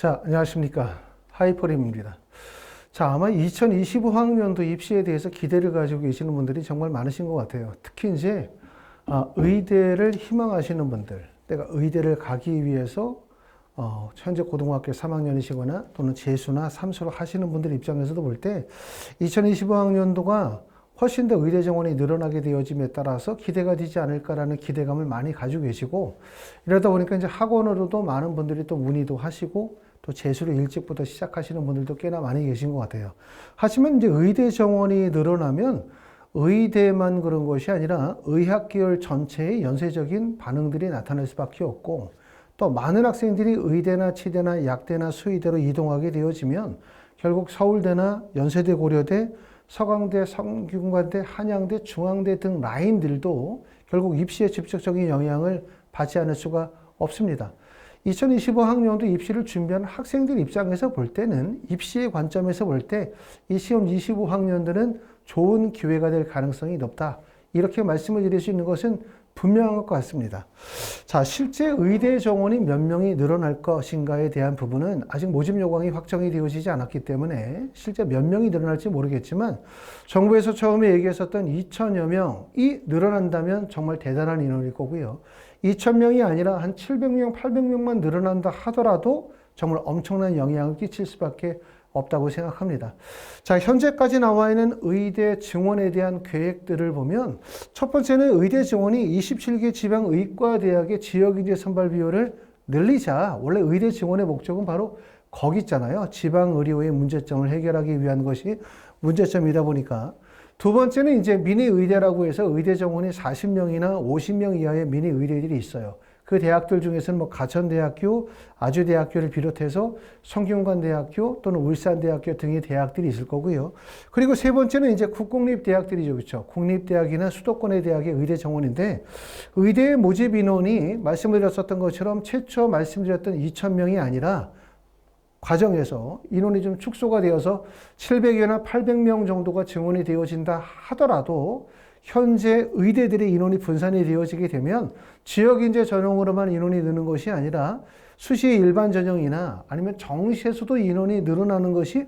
자, 안녕하십니까. 하이퍼림입니다. 자, 아마 2025학년도 입시에 대해서 기대를 가지고 계시는 분들이 정말 많으신 것 같아요. 특히 이제 의대를 희망하시는 분들, 내가 의대를 가기 위해서 현재 고등학교 3학년이시거나 또는 재수나 삼수를 하시는 분들 입장에서도 볼 때 2025학년도가 훨씬 더 의대 정원이 늘어나게 되어짐에 따라서 기대가 되지 않을까라는 기대감을 많이 가지고 계시고, 이러다 보니까 이제 학원으로도 많은 분들이 또 문의도 하시고 또 재수를 일찍부터 시작하시는 분들도 꽤나 많이 계신 것 같아요. 하지만 이제 의대 정원이 늘어나면 의대만 그런 것이 아니라 의학계열 전체의 연쇄적인 반응들이 나타날 수밖에 없고, 또 많은 학생들이 의대나 치대나 약대나 수의대로 이동하게 되어지면 결국 서울대나 연세대, 고려대, 서강대, 성균관대, 한양대, 중앙대 등 라인들도 결국 입시에 직접적인 영향을 받지 않을 수가 없습니다. 2025학년도 입시를 준비하는 학생들 입장에서 볼 때는, 입시의 관점에서 볼 때 이 시험 25학년들은 좋은 기회가 될 가능성이 높다, 이렇게 말씀을 드릴 수 있는 것은 분명한 것 같습니다. 자, 실제 의대 정원이 몇 명이 늘어날 것인가에 대한 부분은 아직 모집 요강이 확정이 되어지지 않았기 때문에 실제 몇 명이 늘어날지 모르겠지만, 정부에서 처음에 얘기했었던 2천여 명이 늘어난다면 정말 대단한 인원일 거고요. 2,000명이 아니라 한 700명, 800명만 늘어난다 하더라도 정말 엄청난 영향을 끼칠 수밖에 없다고 생각합니다. 자, 현재까지 나와 있는 의대 증원에 대한 계획들을 보면, 첫 번째는 의대 증원이 27개 지방의과대학의 지역인재 선발 비율을 늘리자. 원래 의대 증원의 목적은 바로 거기 있잖아요. 지방의료의 문제점을 해결하기 위한 것이 문제점이다 보니까. 두 번째는 이제 미니의대라고 해서 의대 정원이 40명이나 50명 이하의 미니의대들이 있어요. 그 대학들 중에서는 뭐 가천대학교, 아주대학교를 비롯해서 성균관대학교 또는 울산대학교 등의 대학들이 있을 거고요. 그리고 세 번째는 이제 국공립대학들이죠. 그렇죠? 국립대학이나 수도권의 대학의 의대 정원인데, 의대의 모집 인원이 말씀드렸었던 것처럼 최초 말씀드렸던 2,000명이 아니라 과정에서 인원이 좀 축소가 되어서 700여나 800명 정도가 증원이 되어진다 하더라도, 현재 의대들의 인원이 분산이 되어지게 되면 지역인재 전형으로만 인원이 느는 것이 아니라 수시의 일반 전형이나 아니면 정시에서도 인원이 늘어나는 것이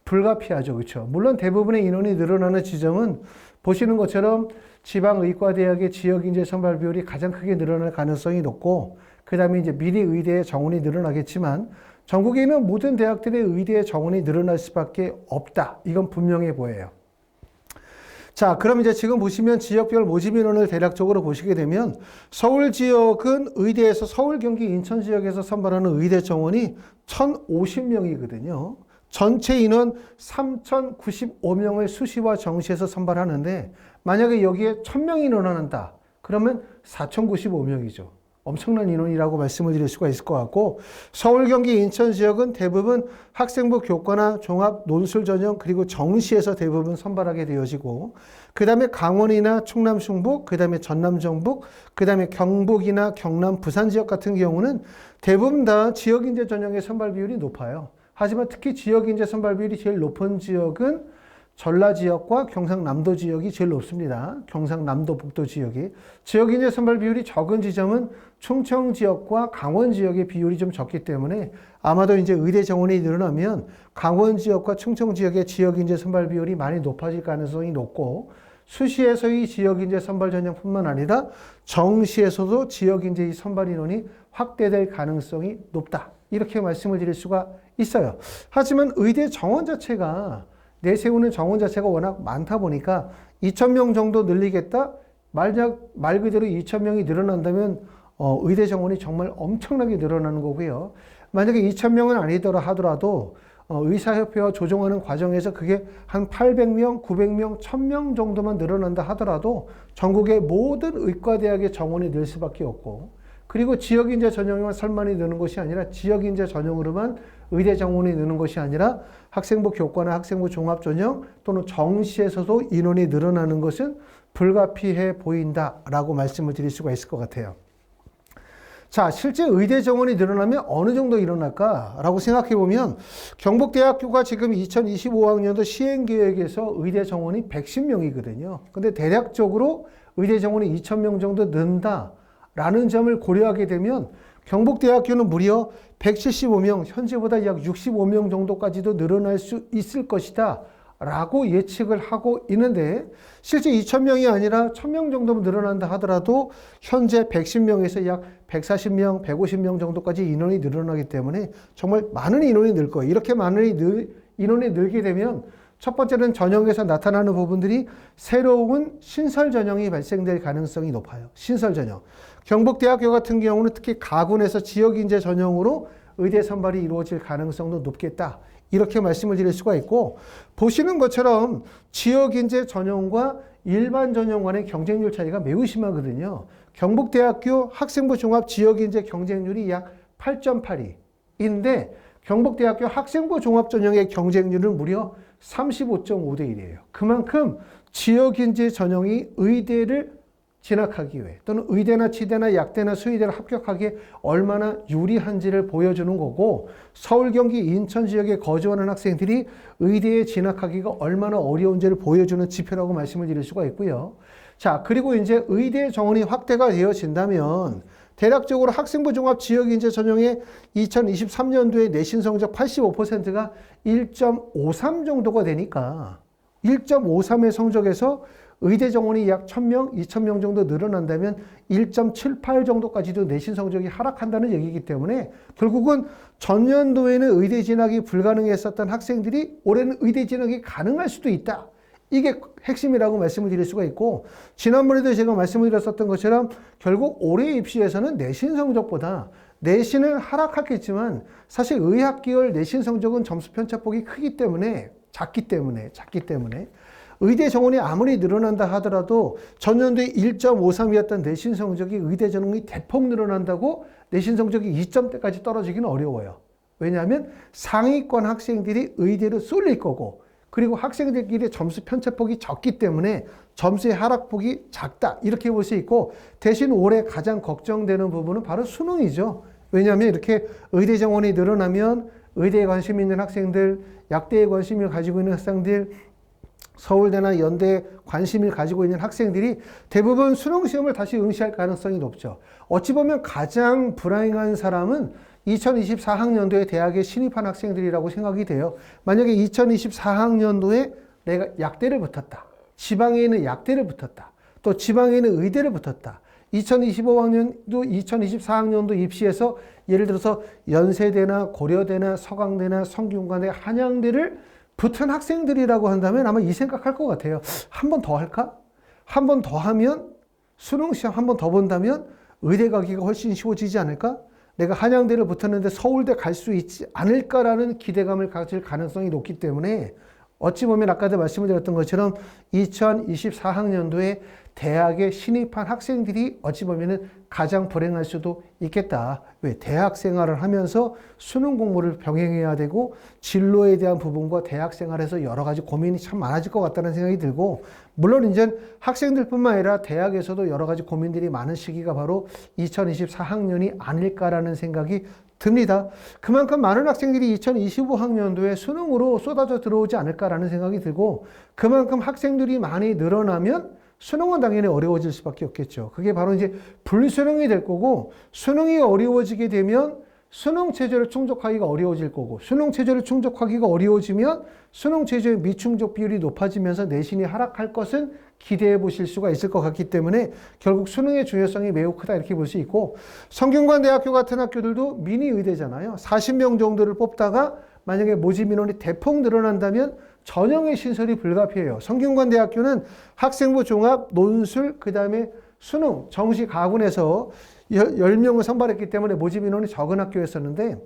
불가피하죠. 그렇죠? 물론 대부분의 인원이 늘어나는 지점은 보시는 것처럼 지방의과대학의 지역인재 선발 비율이 가장 크게 늘어날 가능성이 높고, 그 다음에 이제 미리 의대의 정원이 늘어나겠지만 전국에 있는 모든 대학들의 의대의 정원이 늘어날 수밖에 없다. 이건 분명해 보여요. 자, 그럼 이제 지금 보시면 지역별 모집 인원을 대략적으로 보시게 되면, 서울 지역은 의대에서 서울, 경기, 인천 지역에서 선발하는 의대 정원이 1,050명이거든요. 전체 인원 3,095명을 수시와 정시에서 선발하는데, 만약에 여기에 1,000명이 늘어난다. 그러면 4,095명이죠. 엄청난 인원이라고 말씀을 드릴 수가 있을 것 같고, 서울, 경기, 인천 지역은 대부분 학생부 교과나 종합 논술 전형 그리고 정시에서 대부분 선발하게 되어지고, 그 다음에 강원이나 충남 충북, 그 다음에 전남 전북, 그 다음에 경북이나 경남 부산 지역 같은 경우는 대부분 다 지역인재 전형의 선발 비율이 높아요. 하지만 특히 지역인재 선발 비율이 제일 높은 지역은 전라 지역과 경상남도 지역이 제일 높습니다. 경상남도 북도 지역이. 지역인재 선발 비율이 적은 지점은 충청 지역과 강원 지역의 비율이 좀 적기 때문에 아마도 이제 의대 정원이 늘어나면 강원 지역과 충청 지역의 지역인재 선발 비율이 많이 높아질 가능성이 높고, 수시에서의 지역인재 선발 전형뿐만 아니라 정시에서도 지역인재의 선발 인원이 확대될 가능성이 높다. 이렇게 말씀을 드릴 수가 있어요. 하지만 의대 정원 자체가, 내세우는 정원 자체가 워낙 많다 보니까 2,000명 정도 늘리겠다? 말 그대로 2,000명이 늘어난다면 의대 정원이 정말 엄청나게 늘어나는 거고요. 만약에 2,000명은 아니더라 하더라도 의사협회와 조정하는 과정에서 그게 한 800명, 900명, 1,000명 정도만 늘어난다 하더라도 전국의 모든 의과대학의 정원이 늘 수밖에 없고, 그리고 지역인재 전형에만 설만이 느는 것이 아니라 지역인재 전형으로만 의대 정원이 느는 것이 아니라 학생부 교과나 학생부 종합 전형 또는 정시에서도 인원이 늘어나는 것은 불가피해 보인다라고 말씀을 드릴 수가 있을 것 같아요. 자, 실제 의대 정원이 늘어나면 어느 정도 일어날까라고 생각해 보면, 경북대학교가 지금 2025학년도 시행계획에서 의대 정원이 110명이거든요. 근데 대략적으로 의대 정원이 2,000명 정도 는다라는 점을 고려하게 되면 경북대학교는 무려 175명, 현재보다 약 65명 정도까지도 늘어날 수 있을 것이다 라고 예측을 하고 있는데, 실제 2,000명이 아니라 1,000명 정도면 늘어난다 하더라도 현재 110명에서 약 140명, 150명 정도까지 인원이 늘어나기 때문에 정말 많은 인원이 늘 거예요. 이렇게 많은 인원이 늘게 되면 첫 번째는 전형에서 나타나는 부분들이 새로운 신설 전형이 발생될 가능성이 높아요. 신설 전형. 경북대학교 같은 경우는 특히 가군에서 지역인재 전형으로 의대 선발이 이루어질 가능성도 높겠다. 이렇게 말씀을 드릴 수가 있고, 보시는 것처럼 지역인재 전형과 일반 전형 간의 경쟁률 차이가 매우 심하거든요. 경북대학교 학생부 종합 지역인재 경쟁률이 약 8.82인데 경북대학교 학생부 종합 전형의 경쟁률은 무려 35.5대 1이에요. 그만큼 지역인재 전형이 의대를 진학하기 위해 또는 의대나 치대나 약대나 수의대를 합격하기에 얼마나 유리한지를 보여주는 거고, 서울, 경기, 인천 지역에 거주하는 학생들이 의대에 진학하기가 얼마나 어려운지를 보여주는 지표라고 말씀을 드릴 수가 있고요. 자, 그리고 이제 의대 정원이 확대가 되어진다면 대략적으로 학생부 종합 지역인재 전형의 2023년도에 내신 성적 85%가 1.53 정도가 되니까 1.53의 성적에서 의대 정원이 약 1,000명, 2,000명 정도 늘어난다면 1.78 정도까지도 내신 성적이 하락한다는 얘기이기 때문에 결국은 전년도에는 의대 진학이 불가능했었던 학생들이 올해는 의대 진학이 가능할 수도 있다. 이게 핵심이라고 말씀을 드릴 수가 있고, 지난번에도 제가 말씀을 드렸었던 것처럼 결국 올해 입시에서는 내신 성적보다 내신은 하락하겠지만 사실 의학계열 내신 성적은 점수 편차폭이 크기 때문에 작기 때문에 의대 정원이 아무리 늘어난다 하더라도 전년도에 1.53이었던 내신 성적이 의대 전형이 대폭 늘어난다고 내신 성적이 2점대까지 떨어지기는 어려워요. 왜냐하면 상위권 학생들이 의대로 쏠릴 거고, 그리고 학생들끼리 점수 편차폭이 적기 때문에 점수의 하락폭이 작다, 이렇게 볼 수 있고, 대신 올해 가장 걱정되는 부분은 바로 수능이죠. 왜냐하면 이렇게 의대 정원이 늘어나면 의대에 관심 있는 학생들, 약대에 관심을 가지고 있는 학생들, 서울대나 연대에 관심을 가지고 있는 학생들이 대부분 수능 시험을 다시 응시할 가능성이 높죠. 어찌 보면 가장 불행한 사람은 2024학년도에 대학에 신입한 학생들이라고 생각이 돼요. 만약에 2024학년도에 내가 약대를 붙었다, 지방에 있는 약대를 붙었다, 또 지방에 있는 의대를 붙었다, 2025학년도, 2024학년도 입시에서 예를 들어서 연세대나 고려대나 서강대나 성균관대, 한양대를 붙은 학생들이라고 한다면 아마 이 생각할 것 같아요. 한 번 더 할까? 한 번 더 하면, 수능 시험 한 번 더 본다면 의대 가기가 훨씬 쉬워지지 않을까? 내가 한양대를 붙었는데 서울대 갈 수 있지 않을까라는 기대감을 가질 가능성이 높기 때문에, 어찌 보면 아까도 말씀을 드렸던 것처럼 2024학년도에 대학에 신입한 학생들이 어찌 보면 가장 불행할 수도 있겠다. 왜? 대학 생활을 하면서 수능 공부를 병행해야 되고 진로에 대한 부분과 대학 생활에서 여러 가지 고민이 참 많아질 것 같다는 생각이 들고, 물론 이제 학생들뿐만 아니라 대학에서도 여러 가지 고민들이 많은 시기가 바로 2024학년이 아닐까라는 생각이 듭니다. 그만큼 많은 학생들이 2025학년도에 수능으로 쏟아져 들어오지 않을까라는 생각이 들고, 그만큼 학생들이 많이 늘어나면 수능은 당연히 어려워질 수밖에 없겠죠. 그게 바로 이제 불수능이 될 거고, 수능이 어려워지게 되면 수능 체제를 충족하기가 어려워질 거고, 수능 체제를 충족하기가 어려워지면 수능 체제의 미충족 비율이 높아지면서 내신이 하락할 것은 기대해 보실 수가 있을 것 같기 때문에 결국 수능의 중요성이 매우 크다, 이렇게 볼 수 있고, 성균관대학교 같은 학교들도 미니 의대잖아요. 40명 정도를 뽑다가 만약에 모집 인원이 대폭 늘어난다면 전형의 신설이 불가피해요. 성균관대학교는 학생부 종합, 논술, 그 다음에 수능, 정시 가군에서 10명을 선발했기 때문에 모집 인원이 적은 학교였었는데,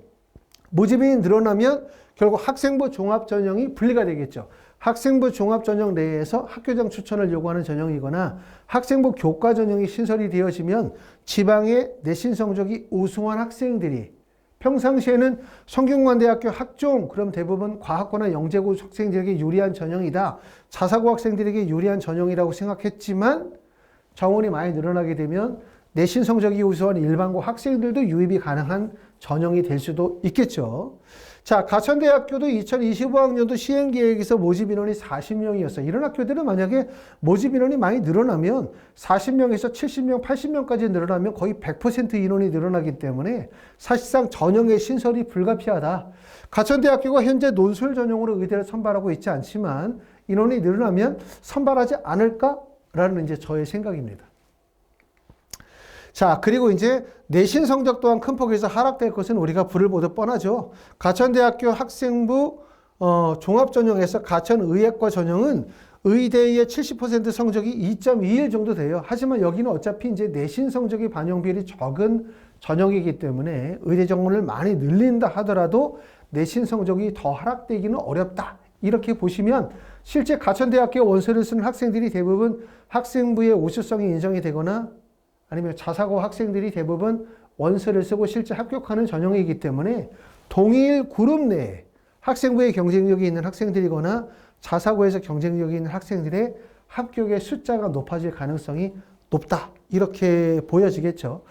모집인이 늘어나면 결국 학생부 종합 전형이 분리가 되겠죠. 학생부 종합 전형 내에서 학교장 추천을 요구하는 전형이거나 학생부 교과 전형이 신설이 되어지면 지방의 내신 성적이 우수한 학생들이, 평상시에는 성균관대학교 학종, 그럼 대부분 과학고나 영재고 학생들에게 유리한 전형이다, 자사고 학생들에게 유리한 전형이라고 생각했지만, 정원이 많이 늘어나게 되면 내신 성적이 우수한 일반고 학생들도 유입이 가능한 전형이 될 수도 있겠죠. 자, 가천대학교도 2025학년도 시행계획에서 모집 인원이 40명이었어요. 이런 학교들은 만약에 모집 인원이 많이 늘어나면 40명에서 70명, 80명까지 늘어나면 거의 100% 인원이 늘어나기 때문에 사실상 전형의 신설이 불가피하다. 가천대학교가 현재 논술 전형으로 의대를 선발하고 있지 않지만 인원이 늘어나면 선발하지 않을까라는 이제 저의 생각입니다. 자, 그리고 이제 내신 성적 또한 큰 폭에서 하락될 것은 우리가 불을 보듯 뻔하죠. 가천대학교 학생부 종합전형에서 가천의예과 전형은 의대의 70% 성적이 2.21 정도 돼요. 하지만 여기는 어차피 이제 내신 성적이 반영 비율이 적은 전형이기 때문에 의대 정원을 많이 늘린다 하더라도 내신 성적이 더 하락되기는 어렵다. 이렇게 보시면 실제 가천대학교 원서를 쓰는 학생들이 대부분 학생부의 우수성이 인정이 되거나 아니면 자사고 학생들이 대부분 원서를 쓰고 실제 합격하는 전형이기 때문에 동일 그룹 내에 학생부에 경쟁력이 있는 학생들이거나 자사고에서 경쟁력이 있는 학생들의 합격의 숫자가 높아질 가능성이 높다. 이렇게 보여지겠죠.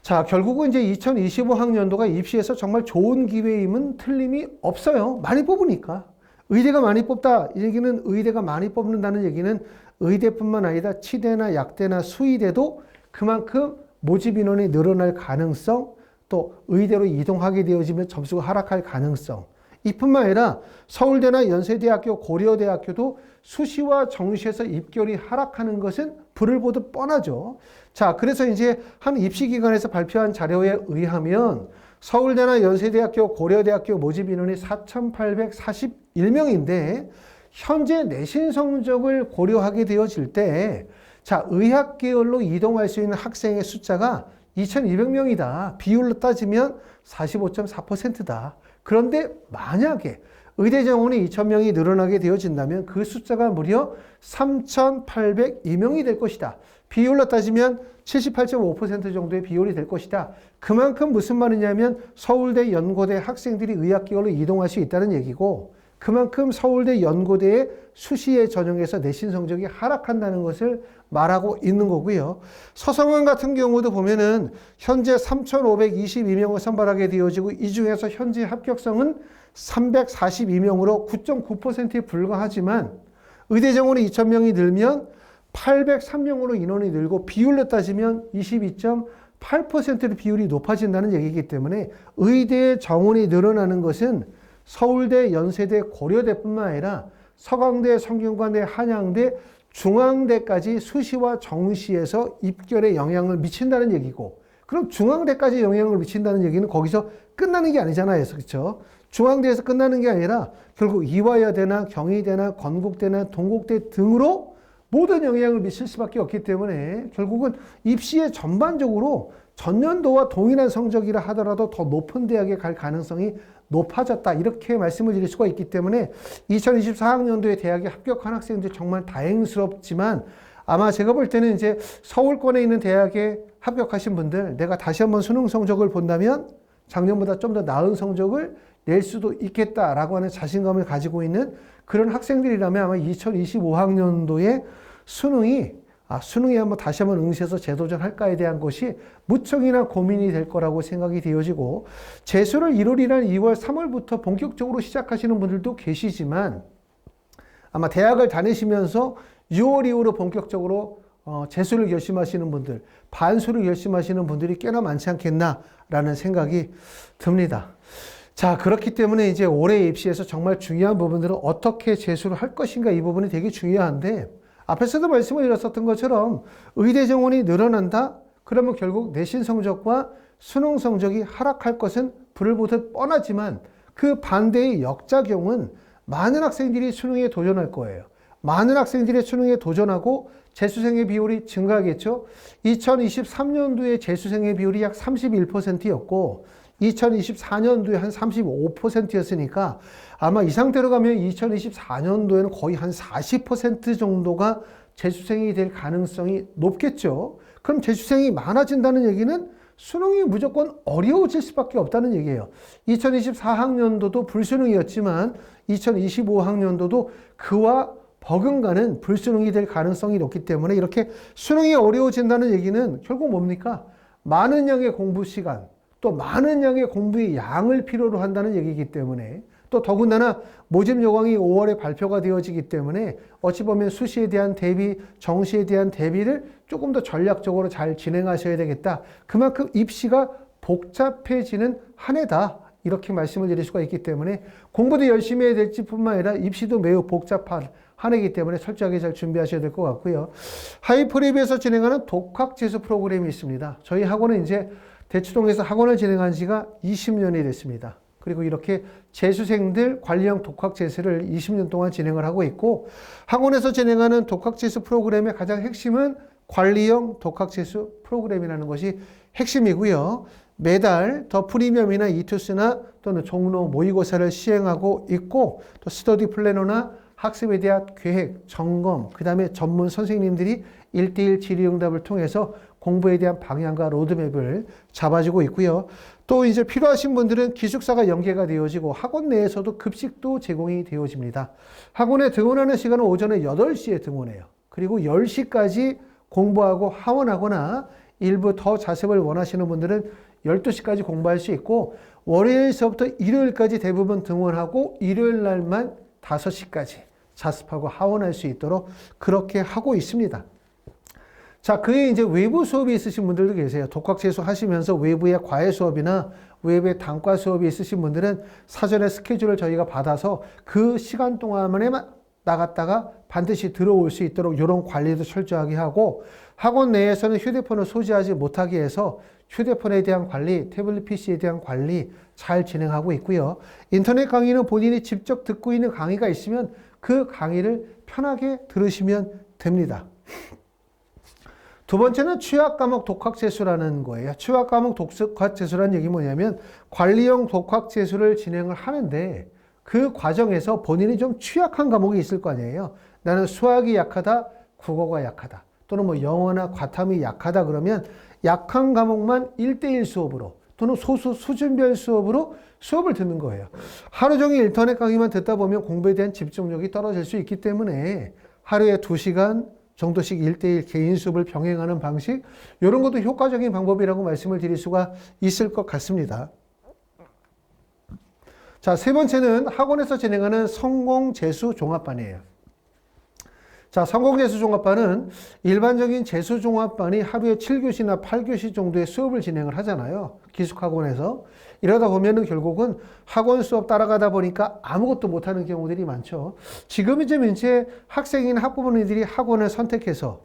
자, 결국은 이제 2025학년도가 입시에서 정말 좋은 기회임은 틀림이 없어요. 많이 뽑으니까. 의대가 많이 뽑다. 이 얘기는 의대가 많이 뽑는다는 얘기는 의대뿐만 아니라 치대나 약대나 수의대도 그만큼 모집 인원이 늘어날 가능성, 또 의대로 이동하게 되어지면 점수가 하락할 가능성, 이뿐만 아니라 서울대나 연세대학교, 고려대학교도 수시와 정시에서 입결이 하락하는 것은 불을 보듯 뻔하죠. 자, 그래서 이제 한 입시기관에서 발표한 자료에 의하면 서울대나 연세대학교, 고려대학교 모집 인원이 4,841명인데 현재 내신 성적을 고려하게 되어질 때 자, 의학 계열로 이동할 수 있는 학생의 숫자가 2,200명이다. 비율로 따지면 45.4%다. 그런데 만약에 의대 정원이 2,000명이 늘어나게 되어진다면 그 숫자가 무려 3,802명이 될 것이다. 비율로 따지면 78.5% 정도의 비율이 될 것이다. 그만큼 무슨 말이냐면 서울대, 연고대 학생들이 의학 계열로 이동할 수 있다는 얘기고 그만큼 서울대, 연고대의 수시의 전형에서 내신 성적이 하락한다는 것을 말하고 있는 거고요. 서성원 같은 경우도 보면은 현재 3,522명을 선발하게 되어지고 이 중에서 현재 합격성은 342명으로 9.9%에 불과하지만 의대 정원이 2,000명이 늘면 803명으로 인원이 늘고 비율로 따지면 22.8%의 비율이 높아진다는 얘기이기 때문에 의대 정원이 늘어나는 것은 서울대, 연세대, 고려대뿐만 아니라 서강대, 성균관대, 한양대, 중앙대까지 수시와 정시에서 입결에 영향을 미친다는 얘기고 그럼 중앙대까지 영향을 미친다는 얘기는 거기서 끝나는 게 아니잖아요. 그렇죠? 중앙대에서 끝나는 게 아니라 결국 이화여대나 경희대나 건국대나 동국대 등으로 모든 영향을 미칠 수밖에 없기 때문에 결국은 입시에 전반적으로 전년도와 동일한 성적이라 하더라도 더 높은 대학에 갈 가능성이 높아졌다. 이렇게 말씀을 드릴 수가 있기 때문에 2024학년도에 대학에 합격한 학생들 정말 다행스럽지만 아마 제가 볼 때는 이제 서울권에 있는 대학에 합격하신 분들 내가 다시 한번 수능 성적을 본다면 작년보다 좀 더 나은 성적을 낼 수도 있겠다라고 하는 자신감을 가지고 있는 그런 학생들이라면 아마 2025학년도에 수능이 한번 다시 한번 응시해서 재도전할까에 대한 것이 무척이나 고민이 될 거라고 생각이 되어지고 재수를 1월이나 2월, 3월부터 본격적으로 시작하시는 분들도 계시지만 아마 대학을 다니시면서 6월 이후로 본격적으로 재수를 결심하시는 분들, 반수를 결심하시는 분들이 꽤나 많지 않겠나라는 생각이 듭니다. 자, 그렇기 때문에 이제 올해 입시에서 정말 중요한 부분들은 어떻게 재수를 할 것인가 이 부분이 되게 중요한데 앞에서도 말씀을 드렸었던 것처럼 의대 정원이 늘어난다? 그러면 결국 내신 성적과 수능 성적이 하락할 것은 불을 보듯 뻔하지만 그 반대의 역작용은 많은 학생들이 수능에 도전할 거예요. 많은 학생들이 수능에 도전하고 재수생의 비율이 증가하겠죠. 2023년도에 재수생의 비율이 약 31%였고 2024년도에 한 35%였으니까 아마 이 상태로 가면 2024년도에는 거의 한 40% 정도가 재수생이 될 가능성이 높겠죠. 그럼 재수생이 많아진다는 얘기는 수능이 무조건 어려워질 수밖에 없다는 얘기예요. 2024학년도도 불수능이었지만 2025학년도도 그와 버금가는 불수능이 될 가능성이 높기 때문에 이렇게 수능이 어려워진다는 얘기는 결국 뭡니까? 많은 양의 공부 시간, 또 많은 양의 공부의 양을 필요로 한다는 얘기이기 때문에 또 더군다나 모집 요강이 5월에 발표가 되어지기 때문에 어찌 보면 수시에 대한 대비, 정시에 대한 대비를 조금 더 전략적으로 잘 진행하셔야 되겠다. 그만큼 입시가 복잡해지는 한 해다. 이렇게 말씀을 드릴 수가 있기 때문에 공부도 열심히 해야 될지 뿐만 아니라 입시도 매우 복잡한 한 해이기 때문에 철저하게 잘 준비하셔야 될 것 같고요. 하이프랩에서 진행하는 독학재수 프로그램이 있습니다. 저희 학원은 이제 대치동에서 학원을 진행한 지가 20년이 됐습니다. 그리고 이렇게 재수생들 관리형 독학재수를 20년 동안 진행을 하고 있고 학원에서 진행하는 독학재수 프로그램의 가장 핵심은 관리형 독학재수 프로그램이라는 것이 핵심이고요. 매달 더 프리미엄이나 이투스나 또는 종로 모의고사를 시행하고 있고 또 스터디 플래너나 학습에 대한 계획, 점검, 그 다음에 전문 선생님들이 1:1 질의응답을 통해서 공부에 대한 방향과 로드맵을 잡아주고 있고요. 또 이제 필요하신 분들은 기숙사가 연계가 되어지고 학원 내에서도 급식도 제공이 되어집니다. 학원에 등원하는 시간은 오전에 8시에 등원해요. 그리고 10시까지 공부하고 하원하거나 일부 더 자습을 원하시는 분들은 12시까지 공부할 수 있고 월요일서부터 일요일까지 대부분 등원하고 일요일 날만 5시까지 자습하고 하원할 수 있도록 그렇게 하고 있습니다. 자, 그에 이제 외부 수업이 있으신 분들도 계세요. 독학재수 하시면서 외부의 과외 수업이나 외부의 단과 수업이 있으신 분들은 사전에 스케줄을 저희가 받아서 그 시간 동안에만 나갔다가 반드시 들어올 수 있도록 이런 관리도 철저하게 하고 학원 내에서는 휴대폰을 소지하지 못하게 해서 휴대폰에 대한 관리, 태블릿 PC에 대한 관리 잘 진행하고 있고요. 인터넷 강의는 본인이 직접 듣고 있는 강의가 있으면 그 강의를 편하게 들으시면 됩니다. 두 번째는 취약과목 독학재수라는 거예요. 취약과목 독학재수라는 얘기 뭐냐면 관리형 독학재수를 진행을 하는데 그 과정에서 본인이 좀 취약한 과목이 있을 거 아니에요. 나는 수학이 약하다, 국어가 약하다, 또는 뭐 영어나 과탐이 약하다 그러면 약한 과목만 1:1 수업으로 또는 소수 수준별 수업으로 수업을 듣는 거예요. 하루 종일 인터넷 강의만 듣다 보면 공부에 대한 집중력이 떨어질 수 있기 때문에 하루에 2시간 정도씩 1:1 개인 수업을 병행하는 방식, 이런 것도 효과적인 방법이라고 말씀을 드릴 수가 있을 것 같습니다. 자, 세 번째는 학원에서 진행하는 성공재수 종합반이에요. 자, 성공재수 종합반은 일반적인 재수 종합반이 하루에 7교시나 8교시 정도의 수업을 진행을 하잖아요. 기숙학원에서. 이러다 보면은 결국은 학원 수업 따라가다 보니까 아무것도 못하는 경우들이 많죠. 지금 이제 학생인 학부모님들이 학원을 선택해서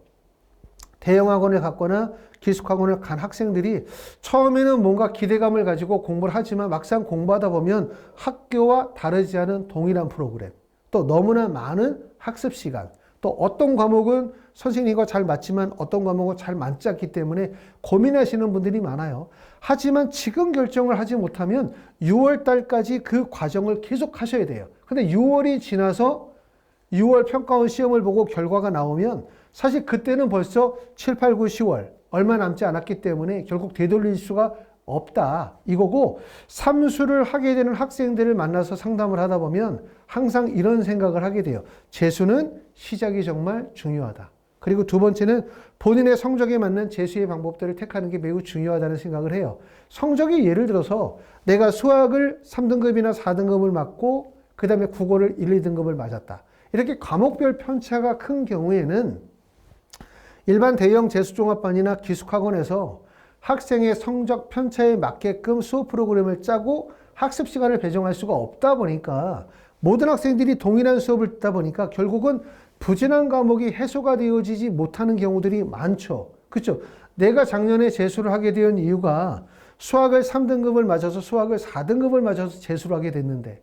대형 학원을 갔거나 기숙학원을 간 학생들이 처음에는 뭔가 기대감을 가지고 공부를 하지만 막상 공부하다 보면 학교와 다르지 않은 동일한 프로그램, 또 너무나 많은 학습 시간, 또 어떤 과목은 선생님과 잘 맞지만 어떤 과목은 잘 맞지 않기 때문에 고민하시는 분들이 많아요. 하지만 지금 결정을 하지 못하면 6월 달까지 그 과정을 계속 하셔야 돼요. 근데 6월이 지나서 6월 평가원 시험을 보고 결과가 나오면 사실 그때는 벌써 7, 8, 9, 10월 얼마 남지 않았기 때문에 결국 되돌릴 수가 없다 이거고, 삼수를 하게 되는 학생들을 만나서 상담을 하다 보면 항상 이런 생각을 하게 돼요. 재수는 시작이 정말 중요하다. 그리고 두 번째는 본인의 성적에 맞는 재수의 방법들을 택하는 게 매우 중요하다는 생각을 해요. 성적이 예를 들어서 내가 수학을 3등급이나 4등급을 맞고 그 다음에 국어를 1, 2등급을 맞았다. 이렇게 과목별 편차가 큰 경우에는 일반 대형 재수종합반이나 기숙학원에서 학생의 성적 편차에 맞게끔 수업 프로그램을 짜고 학습 시간을 배정할 수가 없다 보니까 모든 학생들이 동일한 수업을 듣다 보니까 결국은 부진한 과목이 해소가 되어지지 못하는 경우들이 많죠. 그렇죠? 내가 작년에 재수를 하게 된 이유가 수학을 3등급을 맞아서 수학을 4등급을 맞아서 재수를 하게 됐는데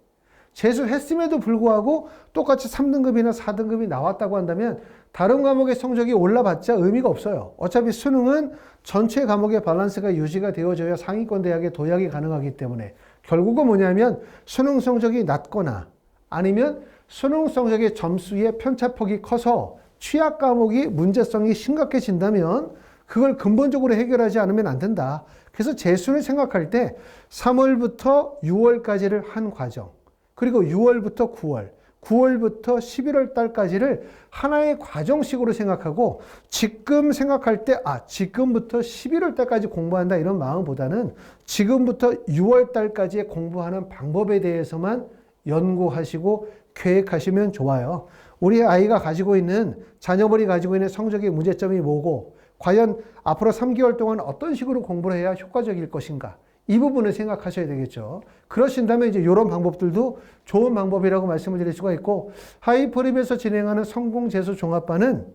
재수했음에도 불구하고 똑같이 3등급이나 4등급이 나왔다고 한다면 다른 과목의 성적이 올라봤자 의미가 없어요. 어차피 수능은 전체 과목의 밸런스가 유지가 되어져야 상위권 대학에 도약이 가능하기 때문에 결국은 뭐냐면 수능 성적이 낮거나 아니면 수능 성적의 점수의 편차폭이 커서 취약 과목이 문제성이 심각해진다면 그걸 근본적으로 해결하지 않으면 안 된다. 그래서 재수를 생각할 때 3월부터 6월까지를 한 과정, 그리고 6월부터 9월, 9월부터 11월 달까지를 하나의 과정식으로 생각하고 지금 생각할 때 지금부터 11월 달까지 공부한다 이런 마음보다는 지금부터 6월 달까지 공부하는 방법에 대해서만 연구하시고 계획하시면 좋아요. 우리 아이가 가지고 있는 자녀분이 가지고 있는 성적의 문제점이 뭐고 과연 앞으로 3개월 동안 어떤 식으로 공부를 해야 효과적일 것인가 이 부분을 생각하셔야 되겠죠. 그러신다면 이제 이런 방법들도 좋은 방법이라고 말씀을 드릴 수가 있고 하이퍼립에서 진행하는 성공재수 종합반은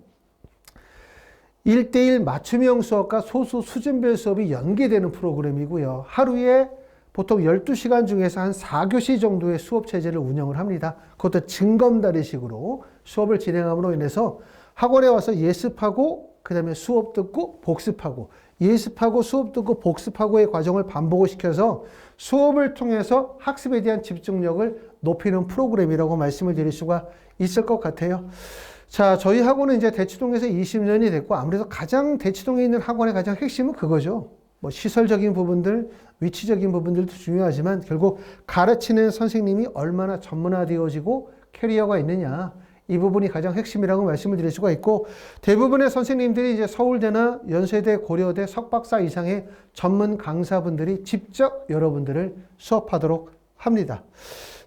1대1 맞춤형 수업과 소수 수준별 수업이 연계되는 프로그램이고요. 하루에 보통 12시간 중에서 한 4교시 정도의 수업 체제를 운영을 합니다. 그것도 징검다리식으로 수업을 진행함으로 인해서 학원에 와서 예습하고 그 다음에 수업 듣고 복습하고 예습하고 수업 듣고 복습하고의 과정을 반복을 시켜서 수업을 통해서 학습에 대한 집중력을 높이는 프로그램이라고 말씀을 드릴 수가 있을 것 같아요. 자, 저희 학원은 이제 대치동에서 20년이 됐고 아무래도 가장 대치동에 있는 학원의 가장 핵심은 그거죠. 뭐 시설적인 부분들, 위치적인 부분들도 중요하지만 결국 가르치는 선생님이 얼마나 전문화되어지고 캐리어가 있느냐. 이 부분이 가장 핵심이라고 말씀을 드릴 수가 있고 대부분의 선생님들이 이제 서울대나 연세대, 고려대, 석박사 이상의 전문 강사분들이 직접 여러분들을 수업하도록 합니다.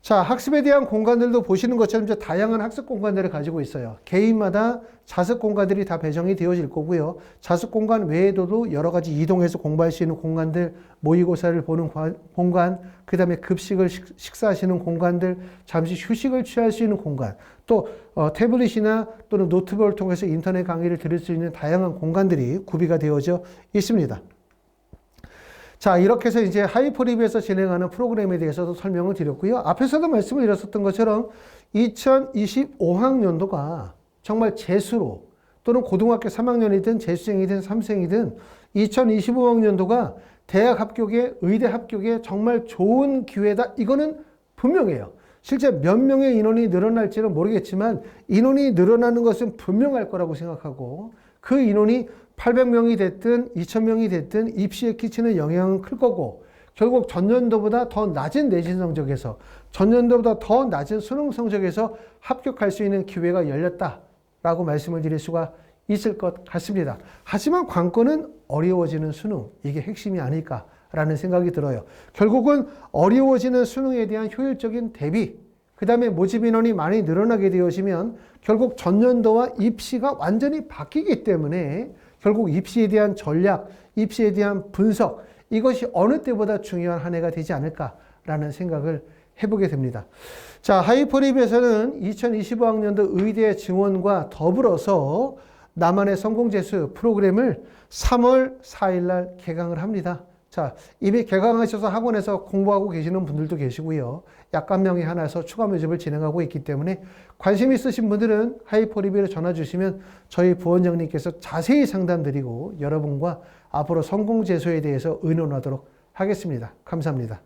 자, 학습에 대한 공간들도 보시는 것처럼 이제 다양한 학습 공간들을 가지고 있어요. 개인마다 자습 공간들이 다 배정이 되어질 거고요. 자습 공간 외에도 여러 가지 이동해서 공부할 수 있는 공간들, 모의고사를 보는 공간, 그 다음에 급식을 식사하시는 공간들, 잠시 휴식을 취할 수 있는 공간, 또 태블릿이나 또는 노트북을 통해서 인터넷 강의를 들을 수 있는 다양한 공간들이 구비가 되어져 있습니다. 자, 이렇게 해서 이제 하이퍼립에서 진행하는 프로그램에 대해서도 설명을 드렸고요. 앞에서도 말씀을 드렸었던 것처럼 2025학년도가 정말 재수로 또는 고등학교 3학년이든 재수생이든 3생이든 2025학년도가 대학 합격에 의대 합격에 정말 좋은 기회다. 이거는 분명해요. 실제 몇 명의 인원이 늘어날지는 모르겠지만 인원이 늘어나는 것은 분명할 거라고 생각하고 그 인원이 800명이 됐든 2000명이 됐든 입시에 끼치는 영향은 클 거고 결국 전년도보다 더 낮은 내신 성적에서 전년도보다 더 낮은 수능 성적에서 합격할 수 있는 기회가 열렸다라고 말씀을 드릴 수가 있을 것 같습니다. 하지만 관건은 어려워지는 수능, 이게 핵심이 아닐까라는 생각이 들어요. 결국은 어려워지는 수능에 대한 효율적인 대비, 그 다음에 모집 인원이 많이 늘어나게 되어지면 결국 전년도와 입시가 완전히 바뀌기 때문에 결국 입시에 대한 전략, 입시에 대한 분석, 이것이 어느 때보다 중요한 한 해가 되지 않을까라는 생각을 해보게 됩니다. 자, 하이퍼립에서는 2025학년도 의대 증원과 더불어서 나만의 성공재수 프로그램을 3월 4일 날 개강을 합니다. 자, 이미 개강하셔서 학원에서 공부하고 계시는 분들도 계시고요. 약간명이 하나서 추가 모집을 진행하고 있기 때문에 관심 있으신 분들은 하이퍼리뷰를 전화 주시면 저희 부원장님께서 자세히 상담드리고 여러분과 앞으로 성공재수에 대해서 의논하도록 하겠습니다. 감사합니다.